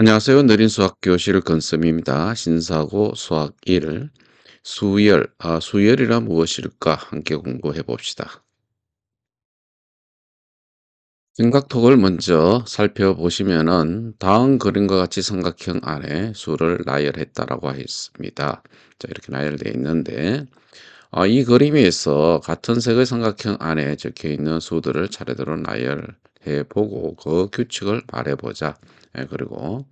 안녕하세요. 느린 수학 교실 건쌤입니다. 신사고 수학 1 수열, 수열이란 무엇일까? 함께 공부해 봅시다. 삼각턱을 먼저 살펴보시면은 다음 그림과 같이 삼각형 안에 수를 나열했다라고 했습니다. 자, 이렇게 나열되어 있는데, 이 그림에서 같은 색의 삼각형 안에 적혀 있는 수들을 차례대로 나열해 보고 그 규칙을 말해 보자. 그리고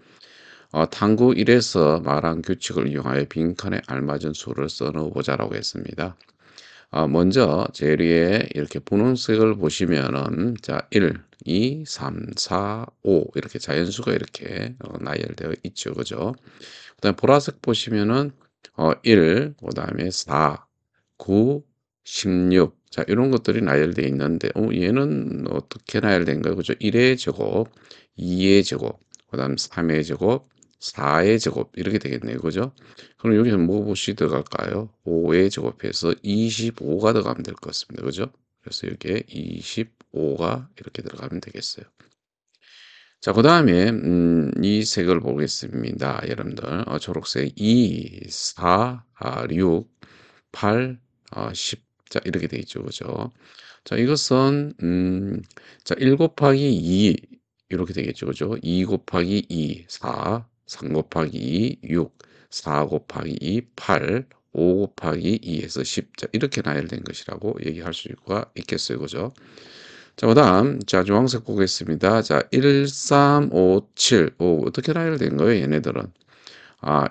탐구 1에서 말한 규칙을 이용하여 빈칸에 알맞은 수를 써 넣어 보자라고 했습니다. 먼저 제일 위에 이렇게 분홍색을 보시면은 자, 1, 2, 3, 4, 5 이렇게 자연수가 이렇게 나열되어 있죠. 그죠? 그다음에 보라색 보시면은 1, 그다음에 4, 9, 16. 자, 이런 것들이 나열되어 있는데 얘는 어떻게 나열된 거예요? 그죠? 1의 제곱, 2의 제곱, 그다음 3의 제곱, 4의 제곱 이렇게 되겠네요. 그죠? 그럼 여기서 무엇이 들어갈까요? 5의 제곱해서 25가 들어가면 될 것 같습니다. 그죠? 그래서 여기에 25가 이렇게 들어가면 되겠어요. 자, 그다음에 이 색을 보겠습니다. 여러분들. 초록색 2, 4, 6, 8, 10. 자, 이렇게 돼 있죠. 그죠? 자, 이것은 자, 1 곱하기 2 이렇게 되겠죠. 그죠? 2 곱하기 2, 4, 3 곱하기 2, 6, 4 곱하기 2, 8, 5 곱하기 2에서 10. 자, 이렇게 나열된 것이라고 얘기할 수가 있겠어요. 그죠? 자, 그다음 자, 주황색 보겠습니다. 자, 1, 3, 5, 7. 어떻게 나열된 거예요, 얘네들은?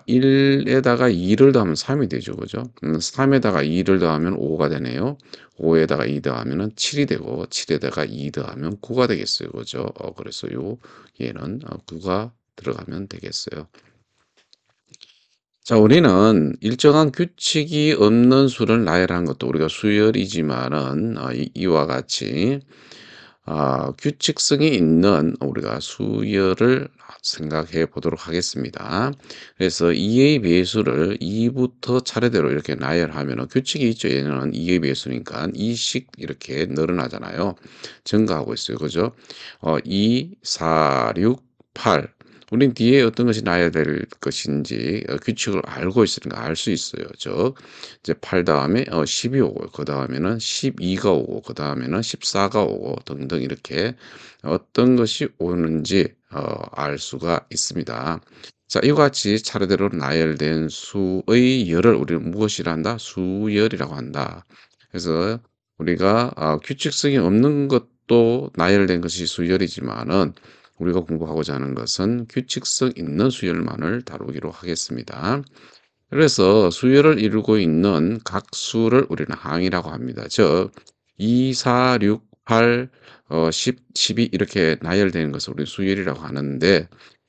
1에다가 2를 더하면 3이 되죠. 그죠? 3에다가 2를 더하면 5가 되네요. 5에다가 2 더하면은 7이 되고 7에다가 2 더하면 9가 되겠어요. 그죠? 그래서 얘는 9가 들어가면 되겠어요. 자, 우리는 일정한 규칙이 없는 수를 나열하는 것도 우리가 수열이지만은 이와 같이 규칙성이 있는 우리가 수열을 생각해 보도록 하겠습니다. 그래서 2의 배수를 2부터 차례대로 이렇게 나열하면 규칙이 있죠. 얘는 2의 배수니까 2씩 이렇게 늘어나잖아요. 증가하고 있어요. 그죠? 2, 4, 6, 8. 우린 뒤에 어떤 것이 나야 될 것인지 규칙을 알고 있으니까 알 수 있어요. 즉 이제 8 다음에 10이 오고 그 다음에는 12가 오고 그 다음에는 14가 오고 등등 이렇게 어떤 것이 오는지 알 수가 있습니다. 자, 이와 같이 차례대로 나열된 수의 열을 우리는 무엇이라 한다? 수열이라고 한다. 그래서 우리가 규칙성이 없는 것도 나열된 것이 수열이지만은 우리가 공부하고자 하는 것은 규칙성 있는 수열만을 다루기로 하겠습니다. 그래서 수열을 이루고 있는 각 수를 우리는 항이라고 합니다. 즉 2, 4, 6, 8, 10, 12 이렇게 나열되는 것을 우리 수열이라고 하는데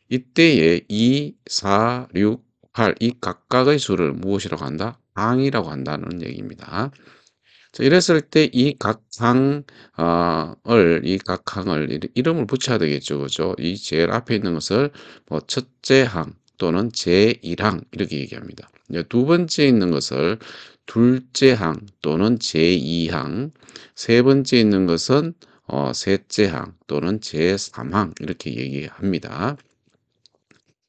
이때에 2, 4, 6, 8 이 각각의 수를 무엇이라고 한다? 항이라고 한다는 얘기입니다. 자, 이랬을 때 이 각 항을 이름을 붙여야 되겠죠. 그죠? 이 제일 앞에 있는 것을 뭐 첫째 항 또는 제1항 이렇게 얘기합니다. 이제 두 번째 있는 것을 둘째 항 또는 제2항, 세 번째 있는 것은 셋째 항 또는 제3항 이렇게 얘기합니다.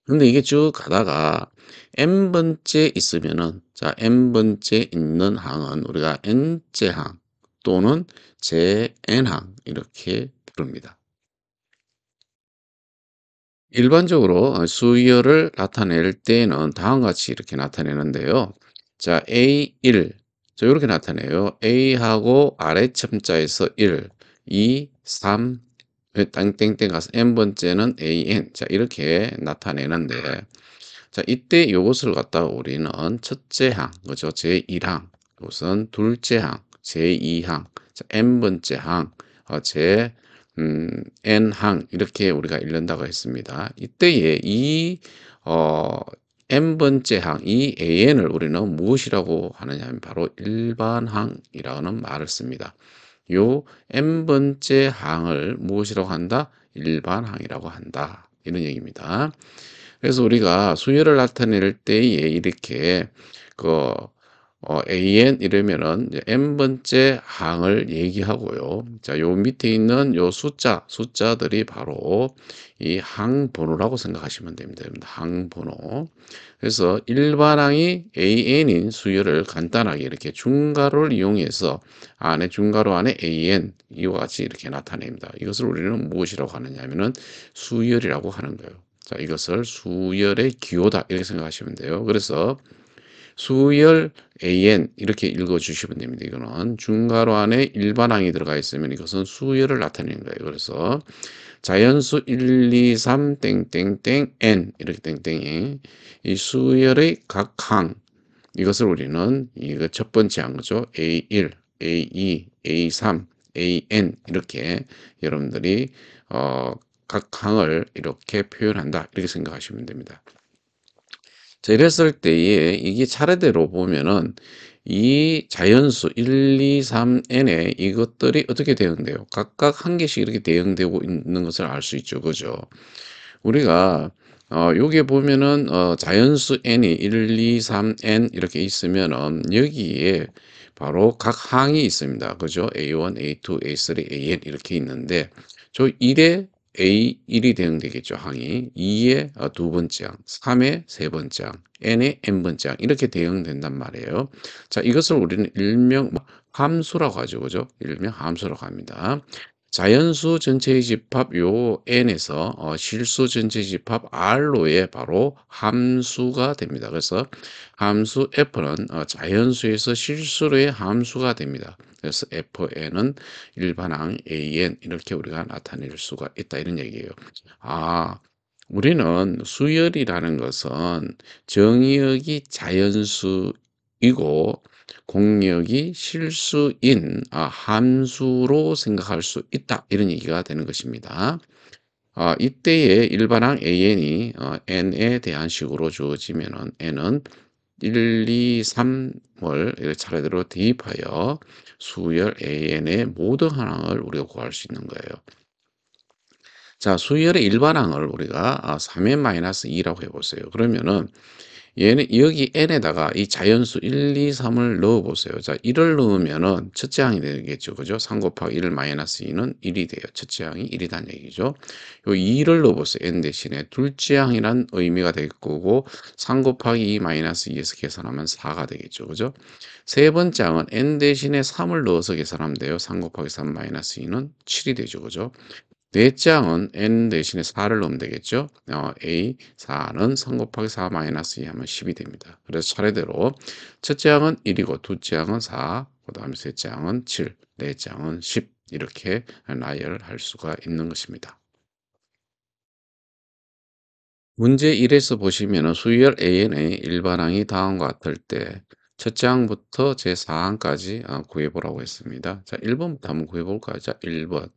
근데 이게 쭉 가다가 n번째 있으면은 자 n번째 있는 항은 우리가 n째 항 또는 제n항 이렇게 부릅니다. 일반적으로 수열을 나타낼 때는 다음과 같이 이렇게 나타내는데요. 자 A1 자 요렇게 나타내요. A하고 아래 첨자에서 1, 2, 3 땡땡땡 가서 n번째는 AN 자 이렇게 나타내는데 자, 이때 요것을 갖다가 우리는 첫째 항, 그죠? 제1항, 이것은 둘째 항, 제2항, 자, n번째 항, n항, 이렇게 우리가 읽는다고 했습니다. 이때에 어, n번째 항, 이 an을 우리는 무엇이라고 하느냐 하면 바로 일반항이라는 말을 씁니다. 요 n번째 항을 무엇이라고 한다? 일반항이라고 한다. 이런 얘기입니다. 그래서 우리가 수열을 나타낼 때에 이렇게 그 AN 이러면은 이제 n번째 항을 얘기하고요. 자, 요 밑에 있는 요 숫자들이 바로 이 항번호라고 생각하시면 됩니다. 항번호. 그래서 일반항이 AN인 수열을 간단하게 이렇게 중괄호를 이용해서 중괄호 안에 AN 이와 같이 이렇게 나타냅니다. 이것을 우리는 무엇이라고 하느냐 하면은 수열이라고 하는 거예요. 자, 이것을 수열의 기호다 이렇게 생각하시면 돼요. 그래서 수열 AN 이렇게 읽어 주시면 됩니다. 이거는 중괄호 안에 일반항이 들어가 있으면 이것은 수열을 나타내는 거예요. 그래서 자연수 1, 2, 3 땡땡땡 n 이렇게 땡땡이 이 수열의 각 항 이것을 우리는 이거 첫 번째 항 거죠. A1, A2, A3, AN 이렇게 여러분들이 각 항을 이렇게 표현한다. 이렇게 생각하시면 됩니다. 자, 이랬을 때에 이게 차례대로 보면은 이 자연수 1, 2, 3n에 이것들이 어떻게 대응돼요? 각각 한 개씩 이렇게 대응되고 있는 것을 알 수 있죠. 그죠? 우리가 요게 보면은 자연수 n이 1, 2, 3n 이렇게 있으면은 여기에 바로 각 항이 있습니다. 그죠? A1, A2, A3, AN 이렇게 있는데 저 1에 A1이 대응되겠죠. 항이 2에 두 번째 항, 3에 세 번째 항, n에 n번째 항 이렇게 대응된단 말이에요. 자, 이것을 우리는 일명 함수라고 하죠. 그죠? 일명 함수라고 합니다. 자연수 전체의 집합 요 n에서 실수 전체의 집합 r로의 바로 함수가 됩니다. 그래서 함수 f는 자연수에서 실수로의 함수가 됩니다. 그래서 fn은 일반항 an 이렇게 우리가 나타낼 수가 있다 이런 얘기예요. 아, 우리는 수열이라는 것은 정의역이 자연수이고 공역이 실수인 함수로 생각할 수 있다. 이런 얘기가 되는 것입니다. 이때에 일반항 an이 n에 대한 식으로 주어지면은 n은 1, 2, 3을 차례대로 대입하여 수열 an의 모든 항을 우리가 구할 수 있는 거예요. 자, 수열의 일반항을 우리가 3n-2라고 해보세요. 그러면은 얘는 여기 n에다가 이 자연수 1, 2, 3을 넣어 보세요. 자, 1을 넣으면은 첫째 항이 되겠죠. 그죠? 3 곱하기 1 마이너스 2는 1이 돼요. 첫째 항이 1이란 얘기죠. 요 2를 넣어 보세요. n 대신에 둘째 항이란 의미가 될 거고 3 곱하기 2 마이너스 2에서 계산하면 4가 되겠죠. 그죠? 세 번째 항은 n 대신에 3을 넣어서 계산하면 돼요. 3 곱하기 3 마이너스 2는 7이 되죠. 그죠? 넷째 항은 n 대신에 4를 넣으면 되겠죠. A4는 3 곱하기 4 마이너스 2 하면 10이 됩니다. 그래서 차례대로 첫째 항은 1이고 둘째 항은 4, 그 다음에 셋째 항은 7, 넷째 항은 10 이렇게 나열할 수가 있는 것입니다. 문제 1에서 보시면 수열 AN의 일반항이 다음과 같을 때 첫째 항부터 제4항까지 구해보라고 했습니다. 자, 1번부터 한번 구해볼까요? 자, 1번.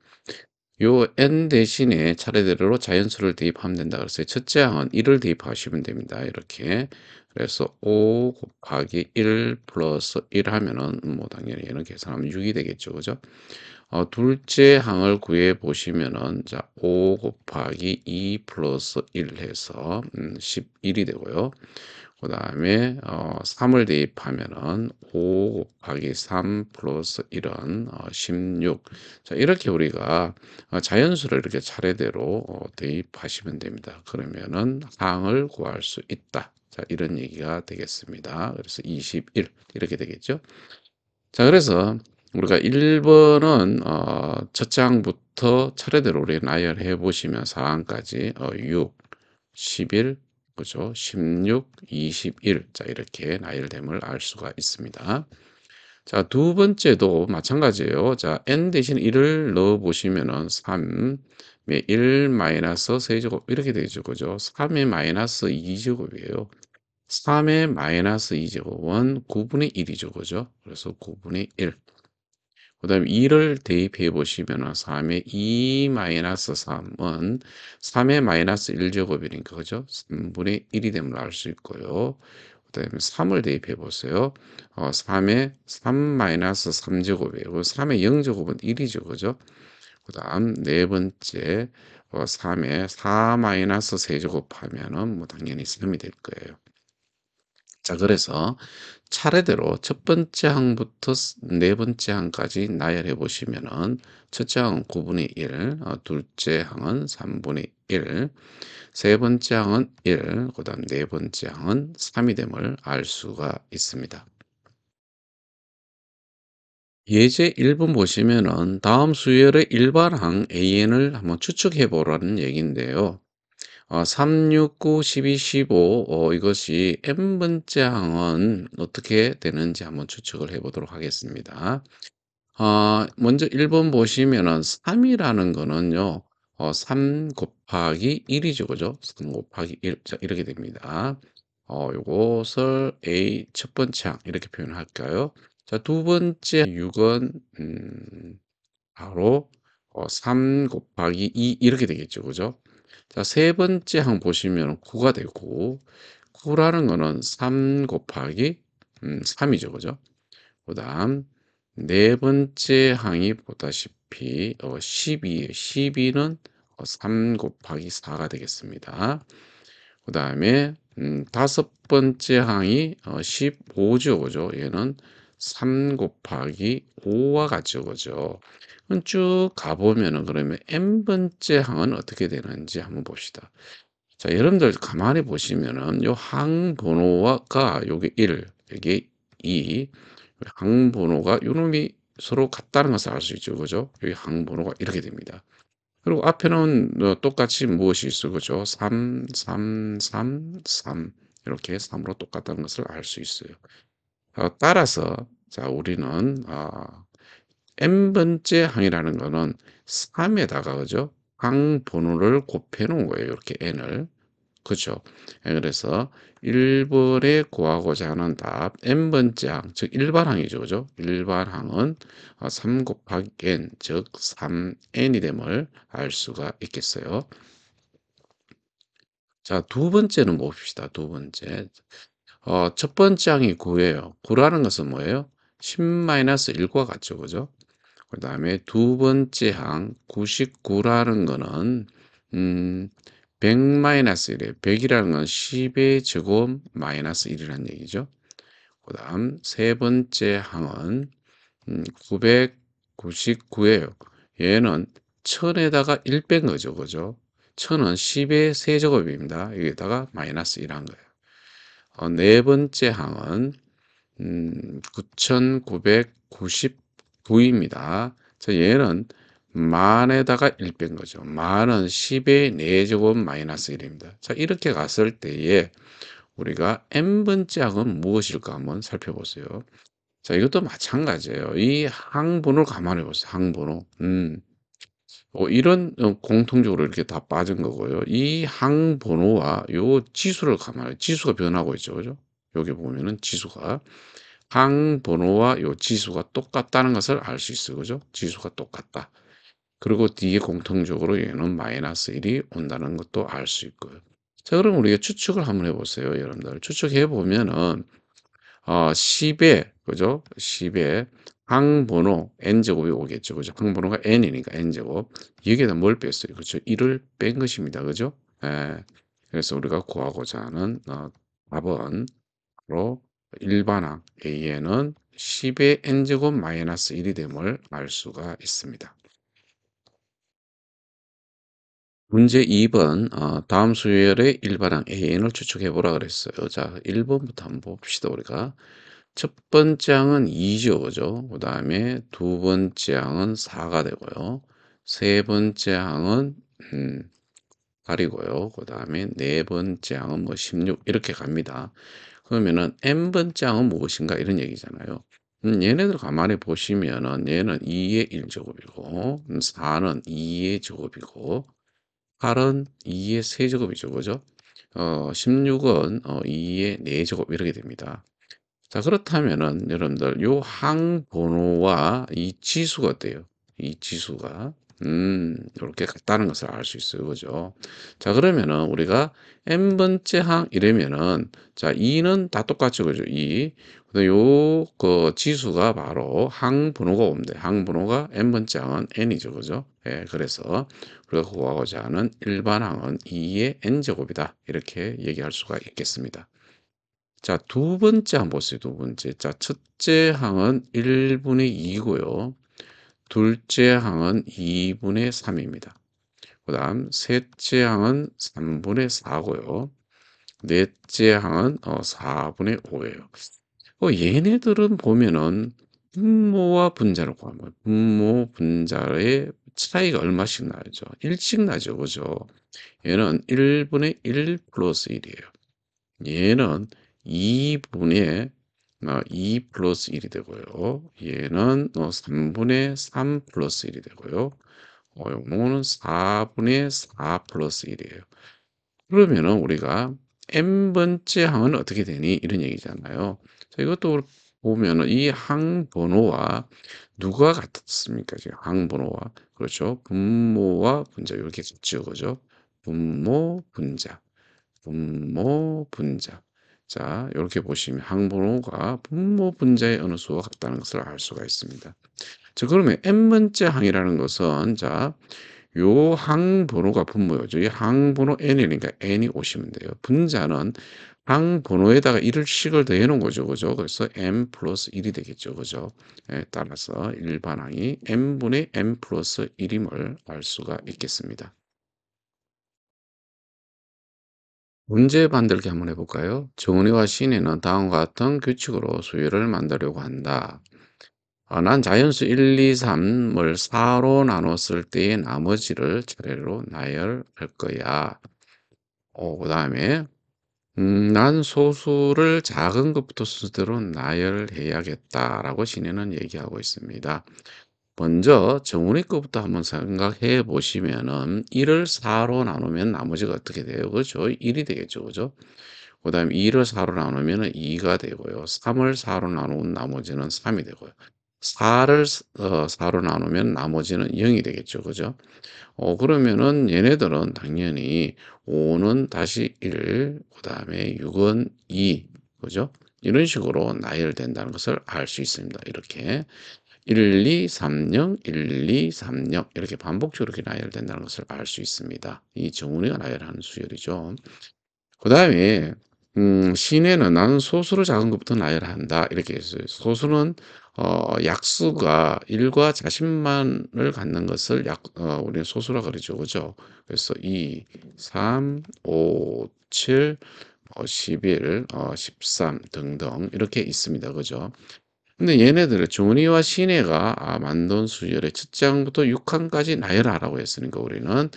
요 n 대신에 차례대로 자연수를 대입하면 된다 그랬어요. 첫째 항은 1을 대입하시면 됩니다. 이렇게. 그래서 5 곱하기 1 플러스 1 하면은 뭐 당연히 얘는 계산하면 6이 되겠죠. 그죠? 둘째 항을 구해 보시면은 자, 5 곱하기 2 플러스 1 해서 11이 되고요. 그 다음에 3을 대입하면은 5 곱하기 3 플러스 1은 16. 자, 이렇게 우리가 자연수를 이렇게 차례대로 대입하시면 됩니다. 그러면은 항을 구할 수 있다. 자, 이런 얘기가 되겠습니다. 그래서 21 이렇게 되겠죠. 자, 그래서 우리가 1번은 첫 항부터 차례대로 우리 나열해 보시면 4항까지 6, 11, 그죠? 16, 21. 자, 이렇게 나열됨을 알 수가 있습니다. 자, 두 번째도 마찬가지예요. 자, n 대신 1을 넣어 보시면은 3의 1 마이너스 세제곱 이렇게 되죠. 그죠? 3의 마이너스 2제곱이에요. 3의 마이너스 2제곱은 9분의 1이죠. 그죠? 그래서 9분의 1. 그 다음에 2를 대입해 보시면 3의 2 마이너스 3은 3의 마이너스 1제곱이니까 그죠? 3분의 1이 됨을 알 수 있고요. 그 다음에 3을 대입해 보세요. 3의 3 마이너스 3제곱이에요. 3의 0제곱은 1이죠. 그죠? 그 다음 네 번째 3의 4 마이너스 세제곱 하면은 뭐 당연히 3이 될 거예요. 자, 그래서 차례대로 첫 번째 항부터 네 번째 항까지 나열해 보시면은 첫째 항은 9분의 1, 둘째 항은 3분의 1, 세 번째 항은 1, 그다음 네 번째 항은 3이 됨을 알 수가 있습니다. 예제 1번 보시면은 다음 수열의 일반항 AN을 한번 추측해 보라는 얘기인데요. 3, 6, 9, 12, 15 이것이 n번째 항은 어떻게 되는지 한번 추측을 해 보도록 하겠습니다. 먼저 1번 보시면은 3 이라는 거는요. 3 곱하기 1 이죠. 그죠? 3 곱하기 1. 자, 이렇게 됩니다. 요것을 A 첫 번째 항 이렇게 표현할까요? 자, 두 번째 6은 바로 3 곱하기 2 이렇게 되겠죠. 그죠? 자, 세 번째 항 보시면 9가 되고 9라는 거는 3 곱하기 3 이죠. 그죠? 그다음 네 번째 항이 보다시피 12예요. 12는 3 곱하기 4가 되겠습니다. 그다음에 다섯 번째 항이 15죠. 그죠? 얘는 3 곱하기 5와 같죠. 그죠? 그럼 쭉 가보면은 그러면 n번째 항은 어떻게 되는지 한번 봅시다. 자, 여러분들 가만히 보시면은 요 항 번호가 요게 1, 이게 2, 항 번호가 요놈이 서로 같다는 것을 알 수 있죠. 그죠? 여기 항 번호가 이렇게 됩니다. 그리고 앞에는 똑같이 무엇이 있어? 그죠? 3, 3, 3, 3 이렇게 3으로 똑같다는 것을 알 수 있어요. 따라서 자, 우리는 n번째 항이라는 거는 3에다가 그죠? 항 번호를 곱해 놓은 거예요. 이렇게 n을. 그죠? 그래서 1번에 구하고자 하는 답 n번째 항, 즉 일반항이죠. 그죠? 일반항은 3 곱하기 n, 즉 3n이 됨을 알 수가 있겠어요. 자, 두 번째는 봅시다. 두 번째. 첫 번째 항이 9예요. 9라는 것은 뭐예요? 10-1과 같죠. 그죠? 그다음에 두 번째 항 99라는 거는 음 100-1이에요. 100이라는 건 10의 제곱 마이너스 1이라는 얘기죠. 그다음 세 번째 항은 999예요. 얘는 1000에다가 1 뺀 거죠. 그죠? 1000은 10의 세제곱입니다. 여기다가 마이너스 1 한 거예요. 네 번째 항은 9,999입니다. 자, 얘는 만에다가 1 뺀 거죠. 만은 10의 4제곱 마이너스 1입니다. 자, 이렇게 갔을 때에 우리가 n번째 항은 무엇일까 한번 살펴보세요. 자, 이것도 마찬가지예요. 이 항번호를 감안해 보세요. 항번호. 이런 공통적으로 이렇게 다 빠진 거고요. 이 항번호와 요 지수를 감안해. 지수가 변하고 있죠. 그죠? 여기 보면은 지수가 항번호와 요 지수가 똑같다는 것을 알 수 있어요. 그죠? 지수가 똑같다. 그리고 뒤에 공통적으로 얘는 마이너스 1이 온다는 것도 알 수 있고요. 자, 그럼 우리가 추측을 한번 해보세요. 여러분들. 추측해 보면은 10에 그죠? 10에 항번호 n제곱이 오겠죠. 그죠? 항번호가 n이니까 n제곱. 여기에다 뭘 뺐어요? 그죠? 1을 뺀 것입니다. 그죠? 예. 그래서 우리가 구하고자 하는 답은 바로 일반항 A에는 10의 n제곱 마이너스 1이 됨을 알 수가 있습니다. 문제 2번 다음 수열의 일반항 AN을 추측해 보라 그랬어요. 자, 1번부터 한번 봅시다. 우리가 첫 번째 항은 2죠. 그죠? 그 다음에 두 번째 항은 4가 되고요. 세 번째 항은 8이고요. 그 다음에 네 번째 항은 뭐 16 이렇게 갑니다. 그러면은 n번째 항은 무엇인가 이런 얘기잖아요. 얘네들 가만히 보시면은 얘는 2의 1제곱이고 4는 2의 제곱이고 8은 2의 세제곱이죠. 그죠? 16은 2의 4제곱 이렇게 됩니다. 자, 그렇다면은 여러분들 요 항번호와 이 지수가 어때요? 이 지수가 요렇게 같다는 것을 알 수 있어요. 그죠? 자, 그러면은 우리가 n번째 항 이러면은 자, 2는 다 똑같죠. 그죠? 2. 근데 요 지수가 바로 항번호가 옵니다. 항번호가 n번째 항은 n이죠. 그죠? 예, 그래서 우리가 구하고자 하는 일반 항은 2의 n제곱이다. 이렇게 얘기할 수가 있겠습니다. 자, 두 번째 한번 보세요. 두 번째. 자, 첫째 항은 1분의 2 고요. 둘째 항은 2분의 3 입니다. 그다음 셋째 항은 3분의 4 고요. 넷째 항은 4분의 5 예요. 얘네들은 보면은 분모와 분자를 구하면 분모, 분자의 차이가 얼마씩 나죠? 1씩 나죠. 그죠? 얘는 1분의 1 플러스 1 이에요. 얘는 2분의 2 플러스 1이 되고요. 얘는 3분의 3 플러스 1이 되고요. 요거는 4분의 4 플러스 1이에요. 그러면은 우리가 n번째 항은 어떻게 되니? 이런 얘기잖아요. 자, 이것도 보면은 이 항 번호와 누가 같습니까? 지금 항 번호와 그렇죠. 분모와 분자 이렇게 같죠, 그죠? 분모, 분자, 분모, 분자. 자, 이렇게 보시면 항 번호가 분모, 분자의 어느 수와 같다는 것을 알 수가 있습니다. 자, 그러면 n번째 항이라는 것은 자, 요 항번호가 분모죠. 이 항번호 n이니까 n이 오시면 돼요. 분자는 항번호에다가 1을 식을 더해 놓은 거죠. 그죠? 그래서 n 플러스 1이 되겠죠. 그죠? 예, 따라서 일반항이 n분의 n 플러스 1임을 알 수가 있겠습니다. 문제 만들기 한번 해볼까요? 정은이와 신이는 다음과 같은 규칙으로 수열을 만들려고 한다. 난 자연수 1, 2, 3을 4로 나눴을 때의 나머지를 차례로 나열할 거야. 그다음에 난 소수를 작은 것부터 순서대로 나열해야겠다라고 신이는 얘기하고 있습니다. 먼저 정훈이 거부터 한번 생각해 보시면은 1을 4로 나누면 나머지가 어떻게 돼요? 그죠? 1이 되겠죠. 그죠? 그다음에 2를 4로 나누면 2가 되고요. 3을 4로 나누면 나머지는 3이 되고요. 4를 4로 나누면 나머지는 0이 되겠죠. 그죠? 그러면은 얘네들은 당연히 5는 다시 1, 그다음에 6은 2, 그죠? 이런 식으로 나열된다는 것을 알 수 있습니다. 이렇게 1, 2, 3, 0, 1, 2, 3, 0 이렇게 반복적으로 이렇게 나열된다는 것을 알 수 있습니다. 이 정훈이가 나열하는 수열이죠. 그다음에 시내는 나는 소수로 작은 것부터 나열한다. 이렇게 했어요. 소수는 약수가 1과 자신만을 갖는 것을 우리는 소수라 그러죠. 그죠? 그래서 2, 3, 5, 7, 11, 13 등등 이렇게 있습니다. 그죠? 근데 얘네들을 종이와 시내가 만든 수열의 첫 장부터 6항까지 나열하라고 했으니까 우리는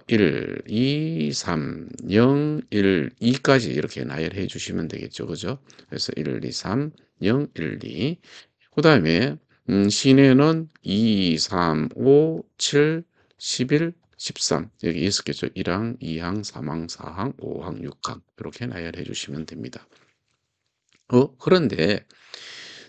1, 2, 3, 0, 1, 2까지 이렇게 나열해 주시면 되겠죠. 그죠? 그래서 1, 2, 3, 0, 1, 2. 그다음에 시내는 2, 3, 5, 7, 11, 13 여기 있었겠죠. 1항, 2항, 3항, 4항, 5항, 6항 이렇게 나열해 주시면 됩니다. 그런데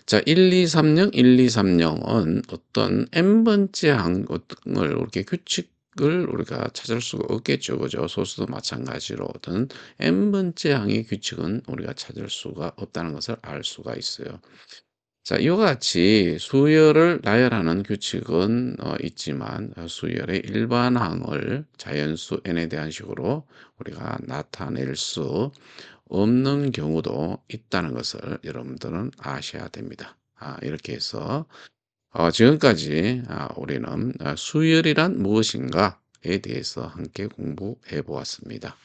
자, 1, 2, 3, 0, 1, 2, 3, 0은 어떤 n번째 항을 이렇게 규칙을 우리가 찾을 수가 없겠죠. 그죠? 소수도 마찬가지로 어떤 n번째 항의 규칙은 우리가 찾을 수가 없다는 것을 알 수가 있어요. 자, 이와 같이 수열을 나열하는 규칙은 있지만 수열의 일반항을 자연수 n에 대한 식으로 우리가 나타낼 수 없는 경우도 있다는 것을 여러분들은 아셔야 됩니다. 이렇게 해서 지금까지 우리는 수열이란 무엇인가에 대해서 함께 공부해 보았습니다.